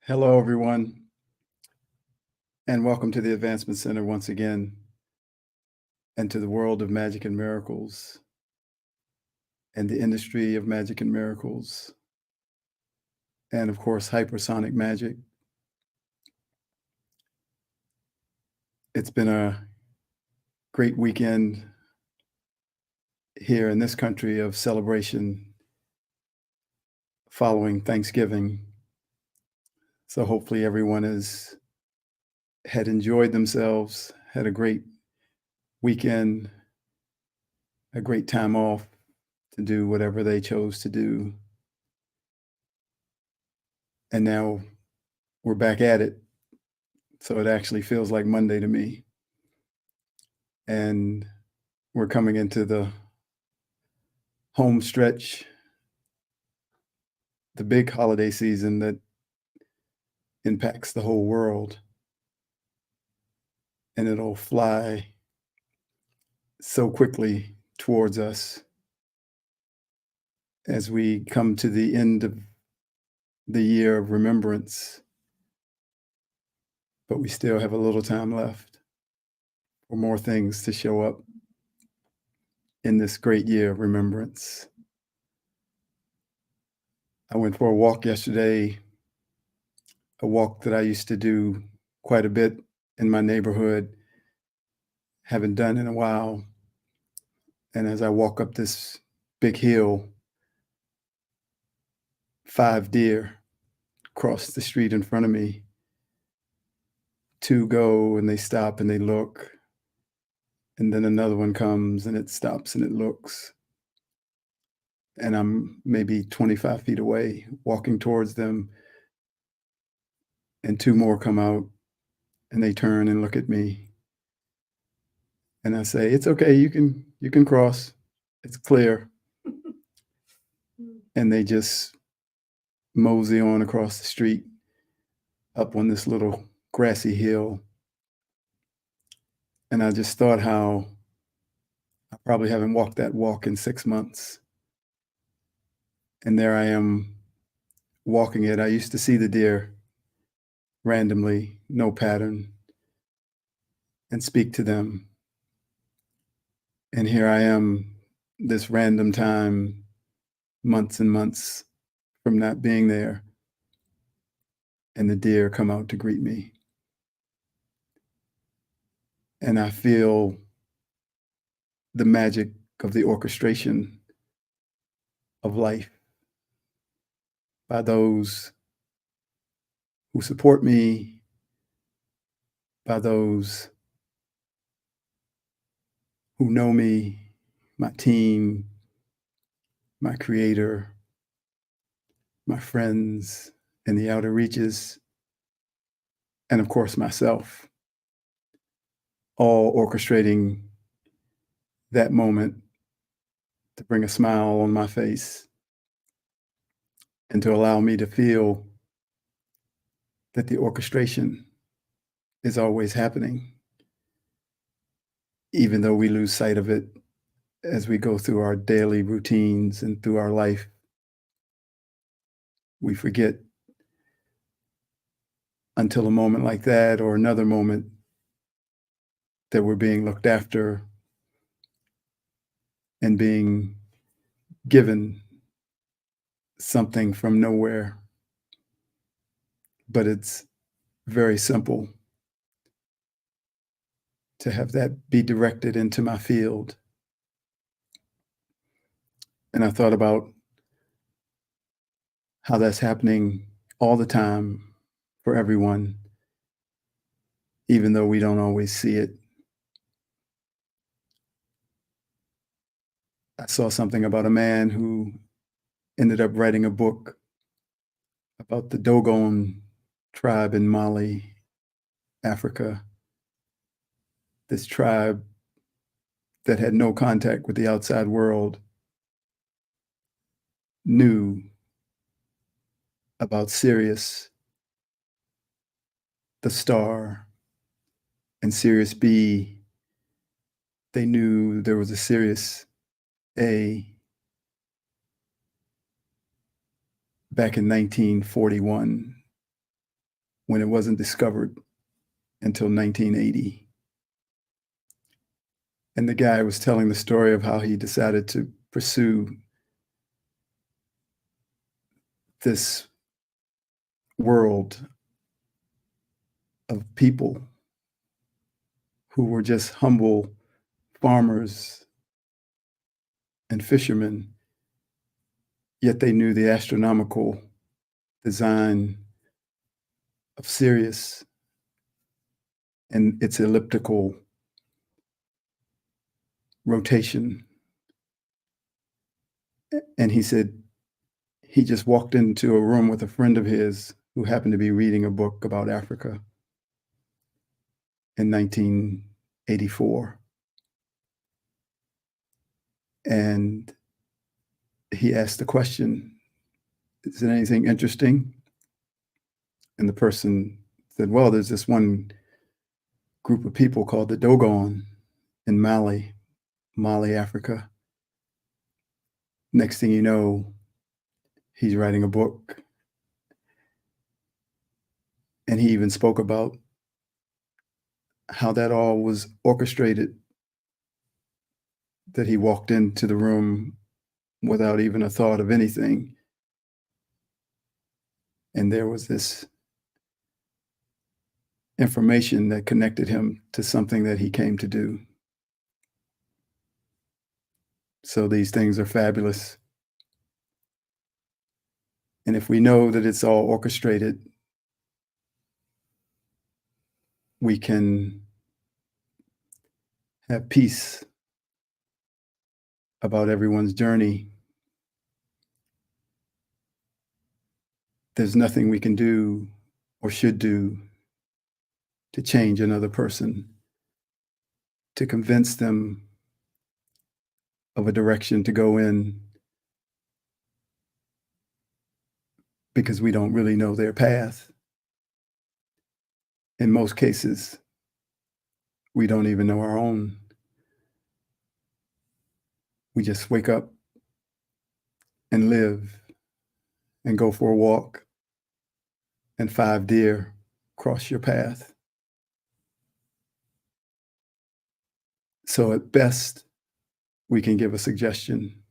Hello, everyone, and welcome to the Advancement Center once again, and to the world of magic and miracles, and the industry of magic and miracles, and of course, hypersonic magic. It's been a great weekend here in this country of celebration following Thanksgiving. So hopefully everyone had enjoyed themselves, had a great weekend, a great time off to do whatever they chose to do. And now we're back at it. So it actually feels like Monday to me. And we're coming into the home stretch, the big holiday season that impacts the whole world. And it'll fly so quickly towards us as we come to the end of the year of remembrance. But we still have a little time left for more things to show up in this great year of remembrance. I went for a walk yesterday, a walk that I used to do quite a bit in my neighborhood, haven't done in a while. And as I walk up this big hill, 5 deer cross the street in front of me. 2 go and they stop and they look. And then another one comes and it stops and it looks. And I'm maybe 25 feet away walking towards them. And 2 more come out and they turn and look at me. And I say, "It's okay, you can cross. It's clear." And they just mosey on across the street up on this little grassy hill. And I just thought how I probably haven't walked that walk in 6 months. And there I am walking it. I used to see the deer randomly, no pattern, and speak to them. And here I am, this random time, months and months from not being there, and the deer come out to greet me. And I feel the magic of the orchestration of life by those who support me, by those who know me, my team, my creator, my friends in the outer reaches, and of course myself, all orchestrating that moment to bring a smile on my face and to allow me to feel that the orchestration is always happening, even though we lose sight of it as we go through our daily routines and through our life. We forget until a moment like that or another moment that we're being looked after and being given something from nowhere. But it's very simple to have that be directed into my field. And I thought about how that's happening all the time for everyone, even though we don't always see it. I saw something about a man who ended up writing a book about the Dogon tribe in Mali, Africa. This tribe that had no contact with the outside world knew about Sirius, the star, and Sirius B. They knew there was a Sirius A back in 1941 when it wasn't discovered until 1980. And the guy was telling the story of how he decided to pursue this world of people who were just humble farmers and fishermen, yet they knew the astronomical design of Sirius and its elliptical rotation. And he said he just walked into a room with a friend of his who happened to be reading a book about Africa in 1984. And he asked the question, "Is there anything interesting?" And the person said, "Well, there's this one group of people called the Dogon in Mali, Africa." Next thing you know, he's writing a book. And he even spoke about how that all was orchestrated, that he walked into the room without even a thought of anything. And there was this information that connected him to something that he came to do. So these things are fabulous. And if we know that it's all orchestrated, we can have peace about everyone's journey. There's nothing we can do or should do to change another person, to convince them of a direction to go in, because we don't really know their path. In most cases, we don't even know our own. We just wake up and live and go for a walk, and 5 deer cross your path. So at best, we can give a suggestion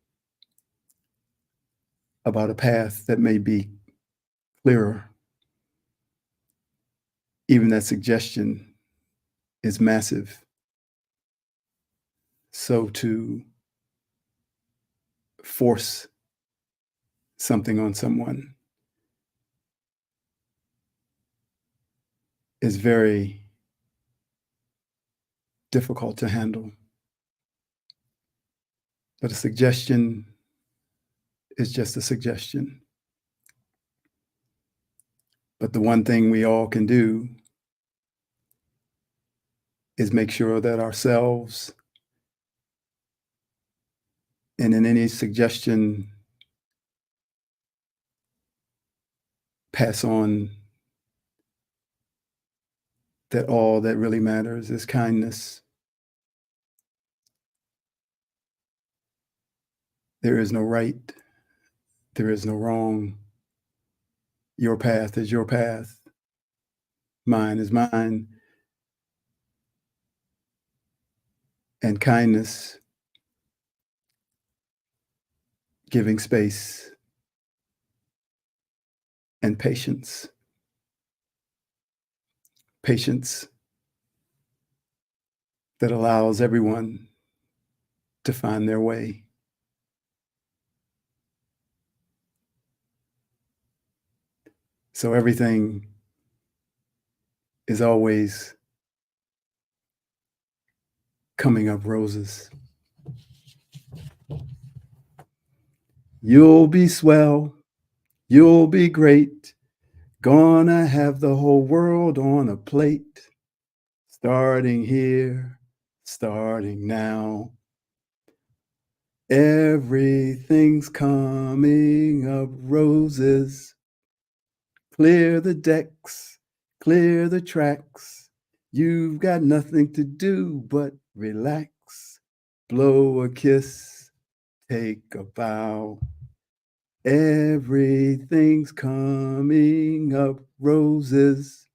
about a path that may be clearer. Even that suggestion is massive. So to force something on someone is very difficult to handle. But a suggestion is just a suggestion. But the one thing we all can do is make sure that ourselves, and in any suggestion, pass on that all that really matters is kindness. There is no right, there is no wrong. Your path is your path. Mine is mine. And kindness, giving space, and patience. Patience that allows everyone to find their way. So everything is always coming up roses. You'll be swell, you'll be great, gonna have the whole world on a plate. Starting here, starting now. Everything's coming up roses. Clear the decks, clear the tracks. You've got nothing to do but relax. Blow a kiss, take a bow. Everything's coming up roses.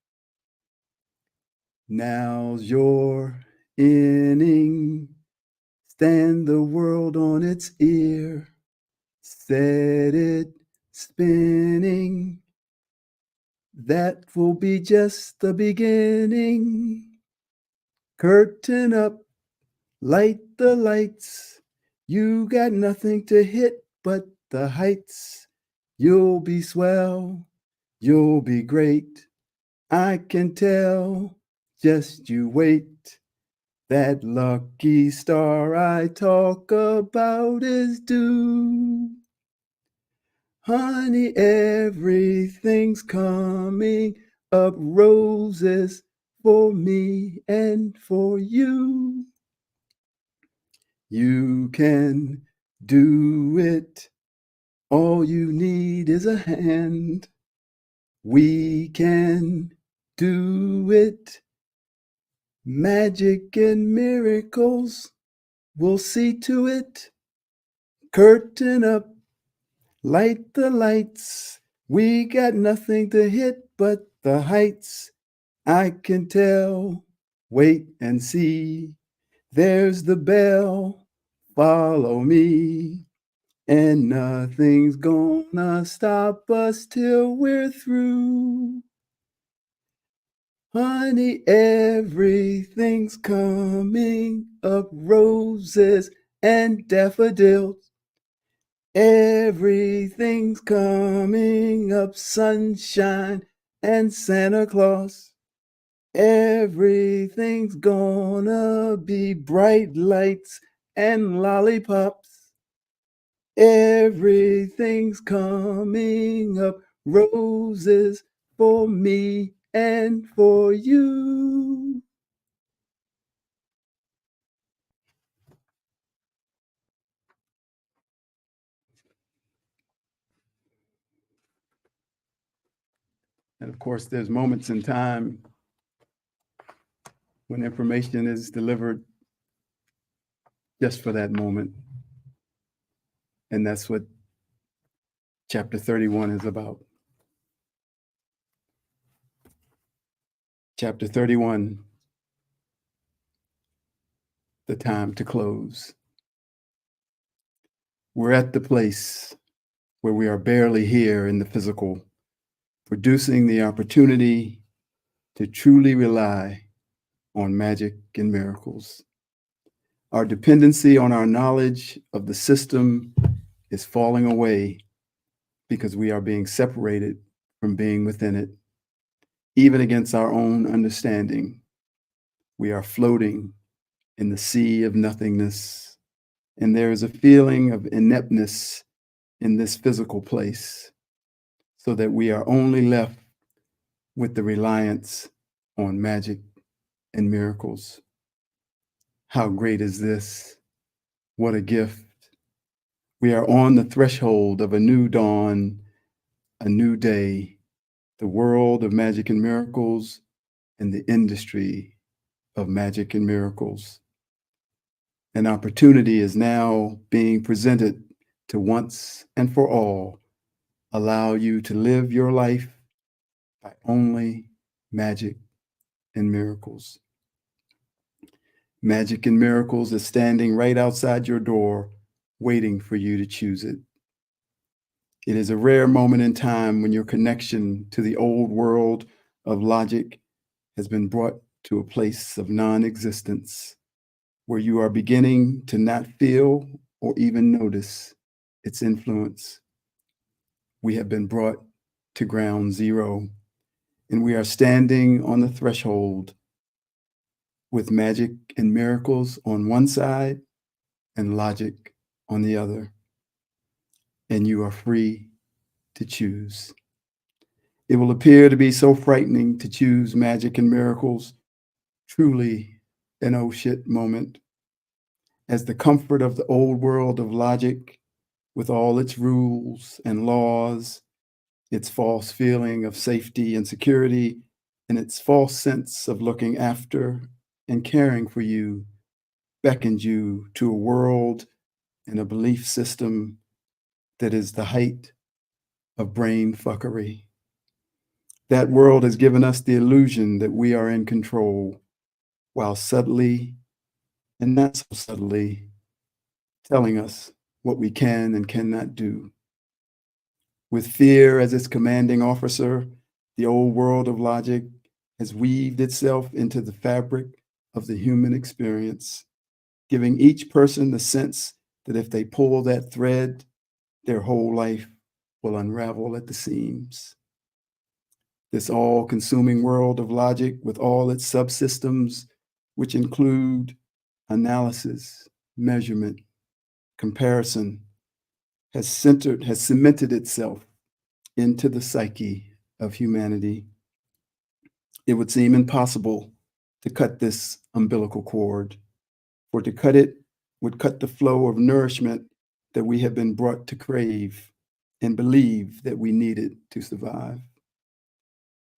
Now's your inning. Stand the world on its ear. Set it spinning. That will be just the beginning. Curtain up, light the lights. You got nothing to hit but the heights. You'll be swell, you'll be great. I can tell, just you wait. That lucky star I talk about is due. Honey, everything's coming up roses for me and for you. You can do it. All you need is a hand. We can do it. Magic and miracles, we'll see to it. Curtain up, light the lights. We got nothing to hit but the heights. I can tell, wait and see. There's the bell, follow me. And nothing's gonna stop us till we're through. Honey, everything's coming up roses and daffodils. Everything's coming up sunshine and Santa Claus. Everything's gonna be bright lights and lollipops. Everything's coming up roses for me and for you. And of course, there's moments in time when information is delivered just for that moment. And that's what chapter 31 is about. Chapter 31, the time to close. We're at the place where we are barely here in the physical, producing the opportunity to truly rely on magic and miracles. Our dependency on our knowledge of the system is falling away because we are being separated from being within it. Even against our own understanding, we are floating in the sea of nothingness, and there is a feeling of ineptness in this physical place, so that we are only left with the reliance on magic and miracles. How great is this? What a gift. We are on the threshold of a new dawn, a new day, the world of magic and miracles, and the industry of magic and miracles. An opportunity is now being presented to once and for all allow you to live your life by only magic and miracles. Magic and miracles is standing right outside your door, waiting for you to choose it. It is a rare moment in time when your connection to the old world of logic has been brought to a place of non-existence, where you are beginning to not feel or even notice its influence. We have been brought to ground zero, and we are standing on the threshold with magic and miracles on one side and logic on the other. And you are free to choose. It will appear to be so frightening to choose magic and miracles, truly an oh shit moment, as the comfort of the old world of logic, with all its rules and laws, its false feeling of safety and security, and its false sense of looking after and caring for you, beckons you to a world and a belief system that is the height of brain fuckery. That world has given us the illusion that we are in control, while subtly and not so subtly telling us what we can and cannot do. With fear as its commanding officer, the old world of logic has weaved itself into the fabric of the human experience, giving each person the sense that if they pull that thread, their whole life will unravel at the seams. This all consuming world of logic, with all its subsystems, which include analysis, measurement, comparison, has cemented itself into the psyche of humanity. It would seem impossible to cut this umbilical cord, for to cut it would cut the flow of nourishment that we have been brought to crave and believe that we needed to survive.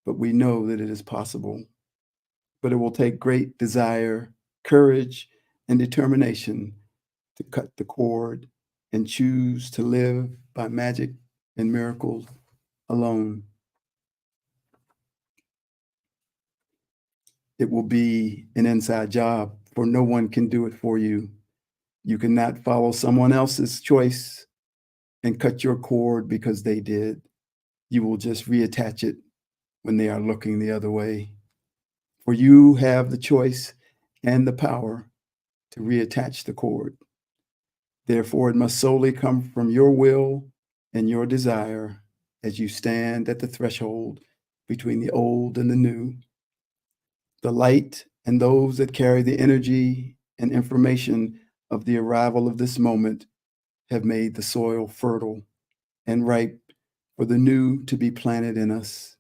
But we know that it is possible. But it will take great desire, courage, and determination to cut the cord and choose to live by magic and miracles alone. It will be an inside job, for no one can do it for you. You cannot follow someone else's choice and cut your cord because they did. You will just reattach it when they are looking the other way. For you have the choice and the power to reattach the cord. Therefore, it must solely come from your will and your desire as you stand at the threshold between the old and the new. The light and those that carry the energy and information of the arrival of this moment have made the soil fertile and ripe for the new to be planted in us.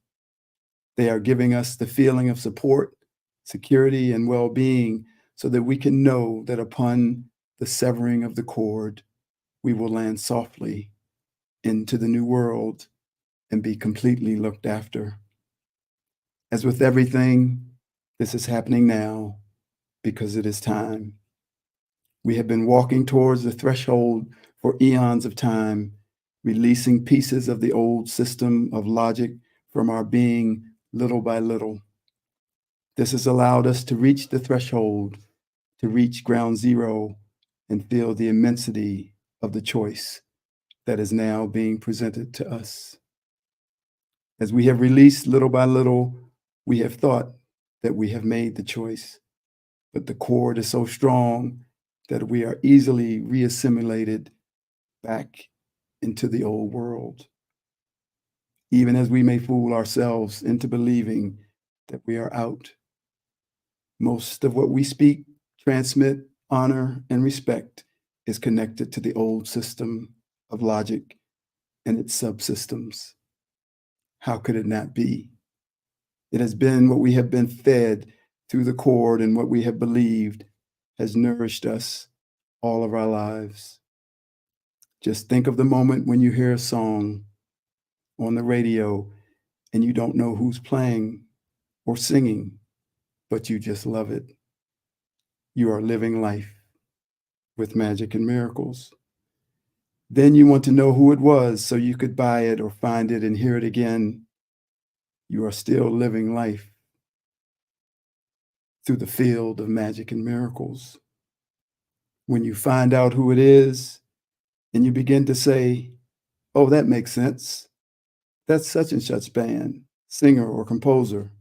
They are giving us the feeling of support, security, and well-being so that we can know that upon the severing of the cord, we will land softly into the new world and be completely looked after. As with everything, this is happening now because it is time. We have been walking towards the threshold for eons of time, releasing pieces of the old system of logic from our being little by little. This has allowed us to reach the threshold, to reach ground zero, and feel the immensity of the choice that is now being presented to us. As we have released little by little, we have thought that we have made the choice, but the cord is so strong that we are easily reassimilated back into the old world. Even as we may fool ourselves into believing that we are out, most of what we speak, transmit, honor, and respect is connected to the old system of logic and its subsystems. How could it not be? It has been what we have been fed through the cord, and what we have believed has nourished us all of our lives. Just think of the moment when you hear a song on the radio and you don't know who's playing or singing, but you just love it. You are living life with magic and miracles. Then you want to know who it was so you could buy it or find it and hear it again. You are still living life through the field of magic and miracles. When you find out who it is and you begin to say, oh, that makes sense. That's such and such band, singer or composer.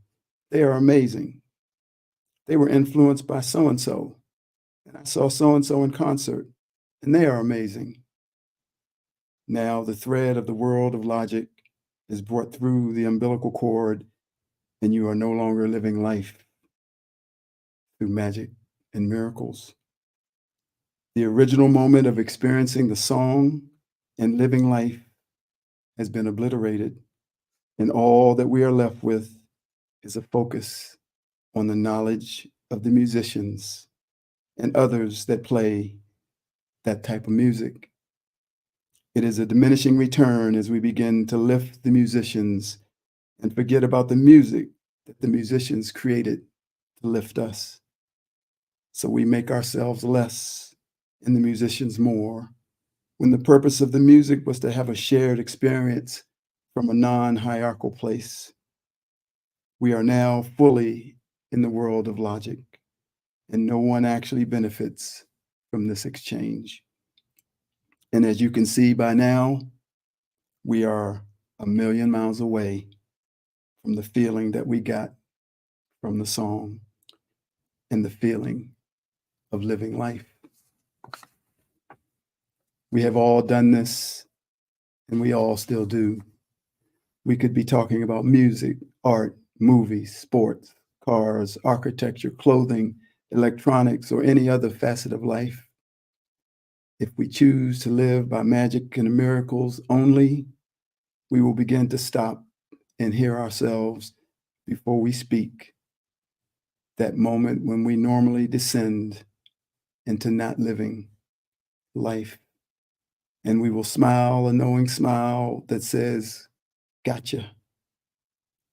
They are amazing. They were influenced by so-and-so. And I saw so-and-so in concert, and they are amazing. Now the thread of the world of logic is brought through the umbilical cord, and you are no longer living life through magic and miracles. The original moment of experiencing the song and living life has been obliterated, and all that we are left with is a focus on the knowledge of the musicians and others that play that type of music. It is a diminishing return as we begin to lift the musicians and forget about the music that the musicians created to lift us. So we make ourselves less and the musicians more, when the purpose of the music was to have a shared experience from a non-hierarchical place. We are now fully in the world of logic. and no one actually benefits from this exchange. And as you can see by now, we are a million miles away from the feeling that we got from the song and the feeling of living life. We have all done this, and we all still do. We could be talking about music, art, movies, sports, cars, architecture, clothing, electronics, or any other facet of life. If we choose to live by magic and miracles only, we will begin to stop and hear ourselves before we speak. That moment when we normally descend into not living life. And we will smile a knowing smile that says, gotcha.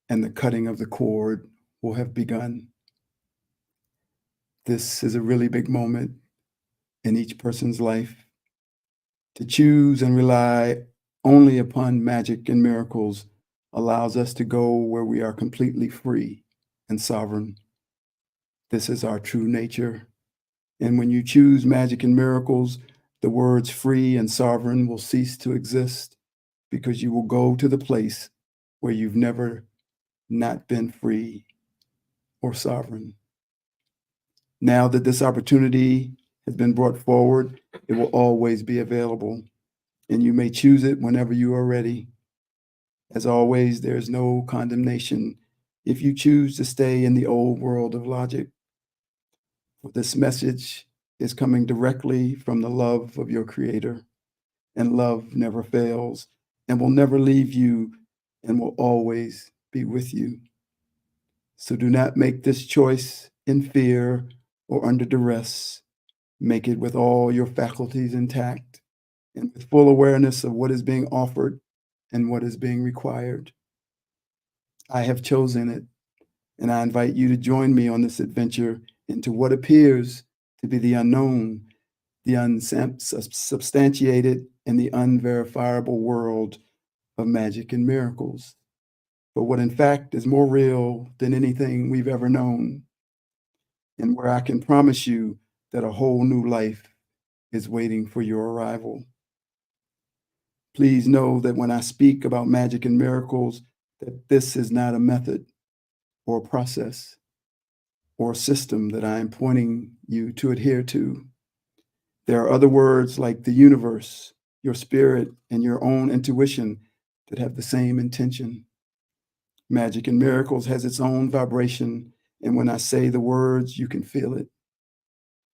And the cutting of the cord will have begun. This is a really big moment in each person's life. To choose and rely only upon magic and miracles allows us to go where we are completely free and sovereign. This is our true nature. And when you choose magic and miracles, the words free and sovereign will cease to exist because you will go to the place where you've never not been free or sovereign. Now that this opportunity has been brought forward, it will always be available, and you may choose it whenever you are ready. As always, there is no condemnation if you choose to stay in the old world of logic. This message is coming directly from the love of your Creator, and love never fails and will never leave you and will always be with you. So do not make this choice in fear or under duress. Make it with all your faculties intact and with full awareness of what is being offered and what is being required. I have chosen it, and I invite you to join me on this adventure into what appears to be the unknown, the unsubstantiated, and the unverifiable world of magic and miracles, but what in fact is more real than anything we've ever known, and where I can promise you that a whole new life is waiting for your arrival. Please know that when I speak about magic and miracles, that this is not a method or a process or a system that I am pointing you to adhere to. There are other words like the universe, your spirit, and your own intuition that have the same intention. Magic and miracles has its own vibration, and when I say the words, you can feel it,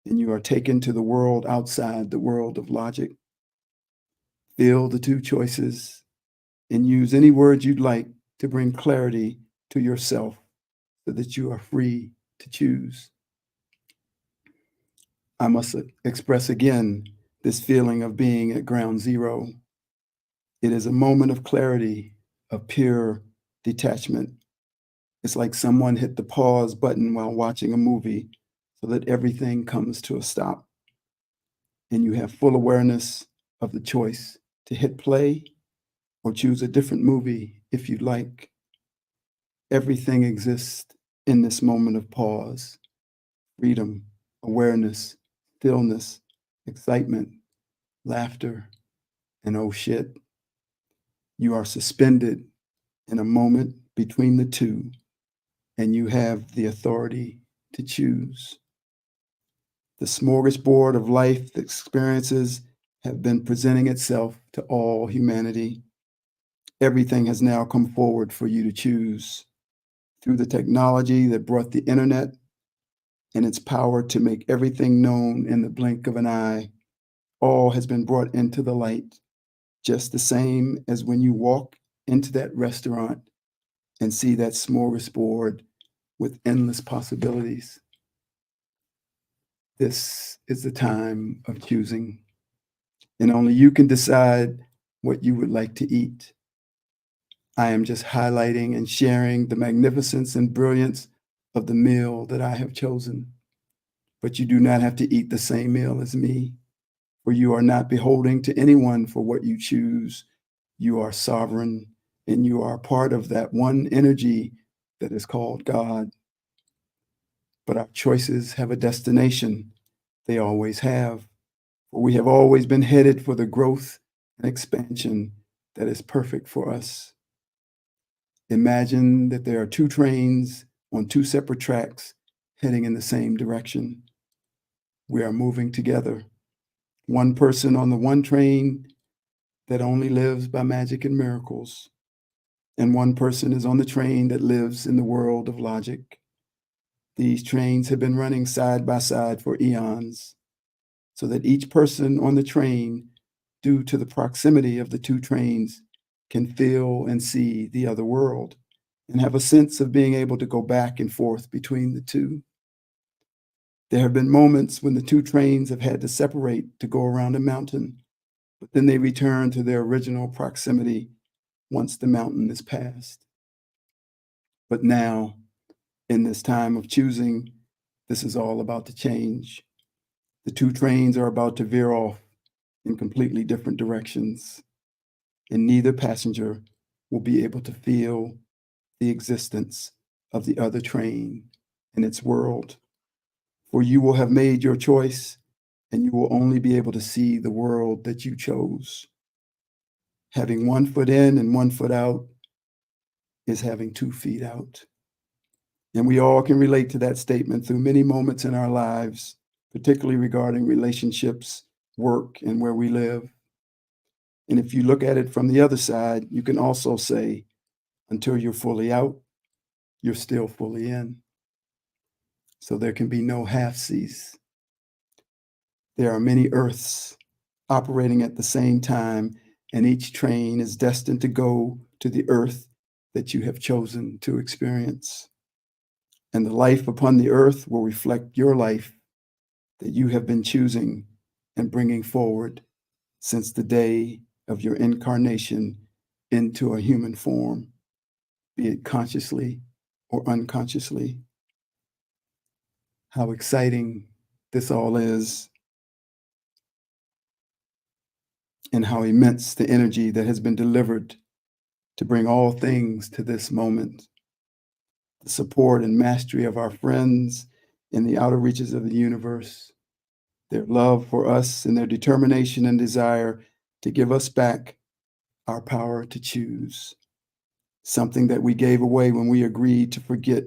and you are taken to the world outside the world of logic. Feel the two choices and use any words you'd like to bring clarity to yourself so that you are free to choose. I must express again this feeling of being at ground zero. It is a moment of clarity, of pure detachment. It's like someone hit the pause button while watching a movie so that everything comes to a stop. And you have full awareness of the choice to hit play or choose a different movie if you'd like. Everything exists in this moment of pause, freedom, awareness, stillness, excitement, laughter, and oh shit. You are suspended in a moment between the two, and you have the authority to choose. The smorgasbord of life experiences have been presenting itself to all humanity. Everything has now come forward for you to choose. Through the technology that brought the internet and its power to make everything known in the blink of an eye, all has been brought into the light, just the same as when you walk into that restaurant and see that smorgasbord with endless possibilities. This is the time of choosing, and only you can decide what you would like to eat. I am just highlighting and sharing the magnificence and brilliance of the meal that I have chosen. But you do not have to eat the same meal as me, for you are not beholding to anyone for what you choose. You are sovereign, and you are part of that one energy that is called God. but our choices have a destination. They always have. For we have always been headed for the growth and expansion that is perfect for us. Imagine that there are two trains on two separate tracks heading in the same direction. We are moving together. One person on the one train that only lives by magic and miracles, and one person is on the train that lives in the world of logic. These trains have been running side by side for eons, so that each person on the train, due to the proximity of the two trains, can feel and see the other world and have a sense of being able to go back and forth between the two. There have been moments when the two trains have had to separate to go around a mountain, but then they return to their original proximity once the mountain is passed. But now, in this time of choosing, this is all about to change. The two trains are about to veer off in completely different directions, and neither passenger will be able to feel the existence of the other train and its world. For you will have made your choice, and you will only be able to see the world that you chose. Having one foot in and one foot out is having 2 feet out. And we all can relate to that statement through many moments in our lives, particularly regarding relationships, work, and where we live. And if you look at it from the other side, you can also say, until you're fully out, you're still fully in. So there can be no half-seas. There are many earths operating at the same time, and each train is destined to go to the earth that you have chosen to experience. And the life upon the earth will reflect your life that you have been choosing and bringing forward since the day of your incarnation into a human form, be it consciously or unconsciously. How exciting this all is, and how immense the energy that has been delivered to bring all things to this moment. The support and mastery of our friends in the outer reaches of the universe, their love for us and their determination and desire to give us back our power to choose, something that we gave away when we agreed to forget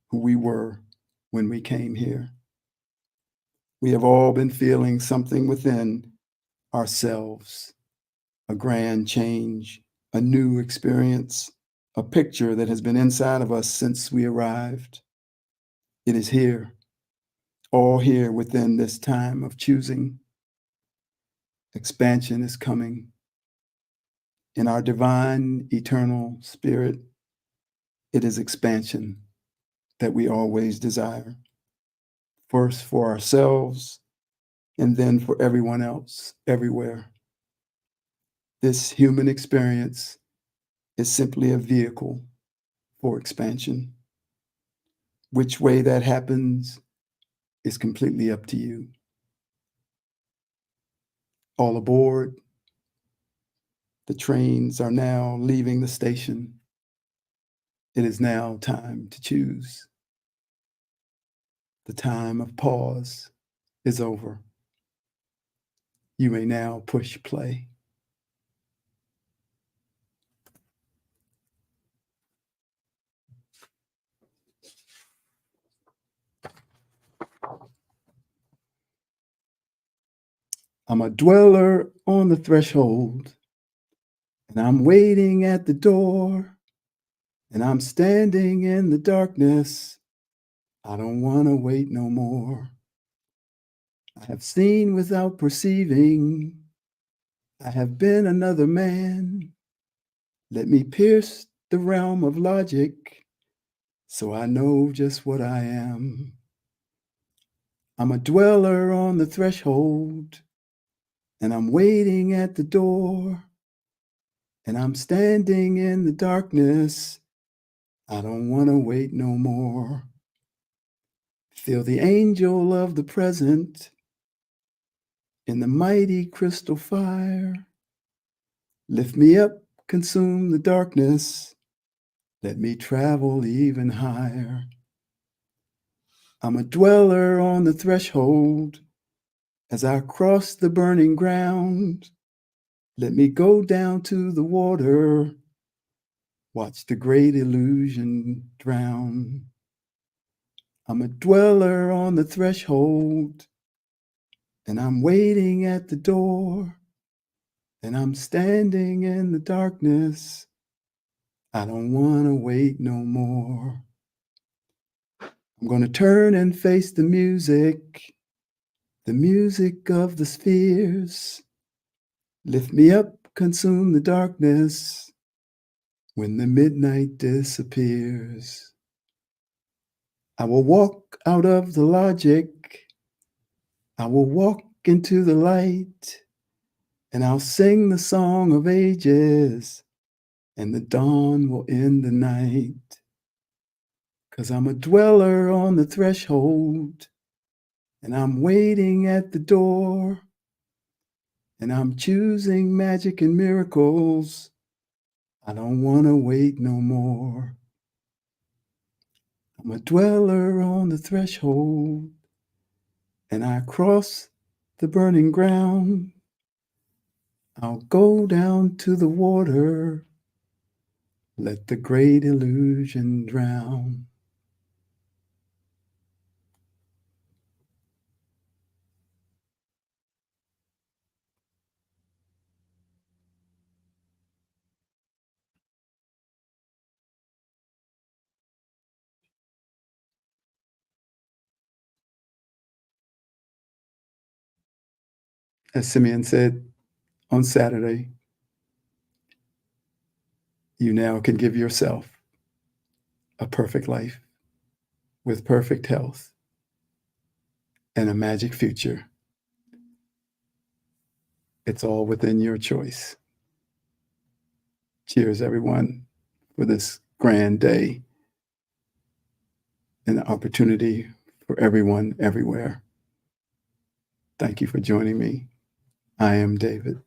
who we were when we came here. We have all been feeling something within ourselves, a grand change, a new experience, a picture that has been inside of us since we arrived. It is here, all here within this time of choosing. Expansion is coming. In our divine, eternal spirit, it is expansion that we always desire. First for ourselves, and then for everyone else, everywhere. This human experience is simply a vehicle for expansion. Which way that happens is completely up to you. All aboard. The trains are now leaving the station. It is now time to choose. The time of pause is over. You may now push play. I'm a dweller on the threshold, and I'm waiting at the door, and I'm standing in the darkness. I don't want to wait no more. I have seen without perceiving. I have been another man. Let me pierce the realm of logic so I know just what I am. I'm a dweller on the threshold, and I'm waiting at the door, and I'm standing in the darkness. I don't want to wait no more. Feel the angel of the present in the mighty crystal fire. Lift me up, consume the darkness. Let me travel even higher. I'm a dweller on the threshold as I cross the burning ground. Let me go down to the water, watch the great illusion drown. I'm a dweller on the threshold, and I'm waiting at the door, and I'm standing in the darkness. I don't want to wait no more. I'm going to turn and face the music of the spheres. Lift me up, consume the darkness when the midnight disappears. I will walk out of the logic. I will walk into the light, and I'll sing the song of ages, and the dawn will end the night. 'Cause I'm a dweller on the threshold, and I'm waiting at the door, and I'm choosing magic and miracles. I don't want to wait no more. I'm a dweller on the threshold, and I cross the burning ground. I'll go down to the water, let the great illusion drown. As Simeon said on Saturday, you now can give yourself a perfect life with perfect health and a magic future. It's all within your choice. Cheers, everyone, for this grand day and the opportunity for everyone everywhere. Thank you for joining me. I am David.